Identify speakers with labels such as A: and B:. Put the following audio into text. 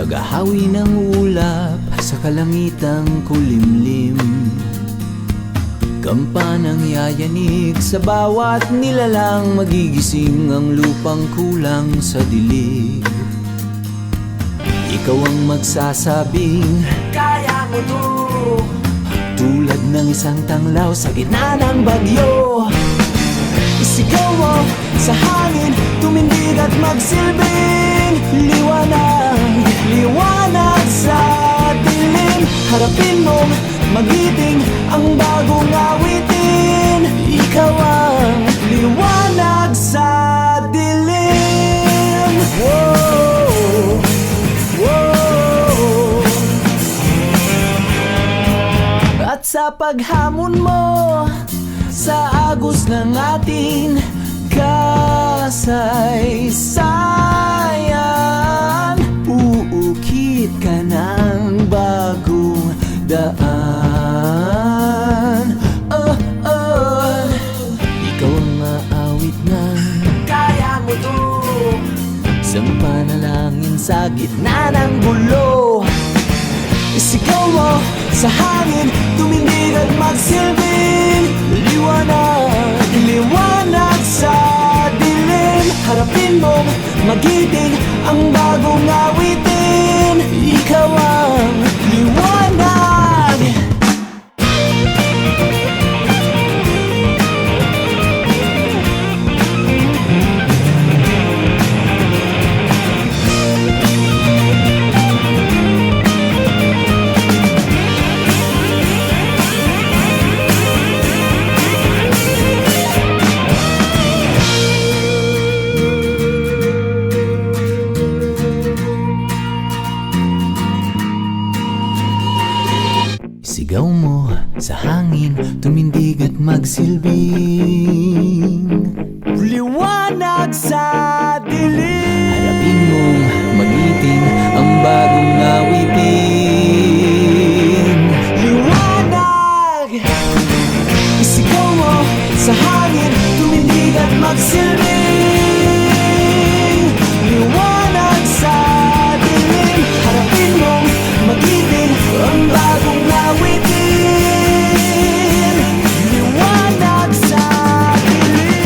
A: tagahawi ng ulap sa kalangitang kulimlim. Kampanang yayanig sa bawat nilalang, magigising ang lupang kulang sa dilig. Ikaw ang magsasabing, kaya mo to, tulad ng isang tanglaw sa gitna ng bagyo. Isigaw mo sa hangin, tumindig at magsilbing liwanag, liwanag sa dilim. Harapin mong magiting ang bagong awitin. Ikaw ang liwanag sa dilim. Whoa, whoa. At sa paghamon mo sa agos ng ating kasaysayan, uukit ka ng bagong daan. Oh, oh. Ikaw ang maawit ng kaya mo to, isang panalangin sa gitna ng gulo. Isigaw mo sa hangin, tumindig at magsilbing liwanag, liwanag sa dilim. Harapin mong magiting ang bagong awitin. Ikaw ang liwanag. Sigaw mo sa hangin, tumindig at magsilbing liwanag sa dilim. Harapin mong magiting ang bagong awitin. Liwanag. Isigaw mo sa hangin, tumindig at magsilbing liwanag sa dilim. Harapin mong magiting ang bagong awitin. Liwanag sa dilim.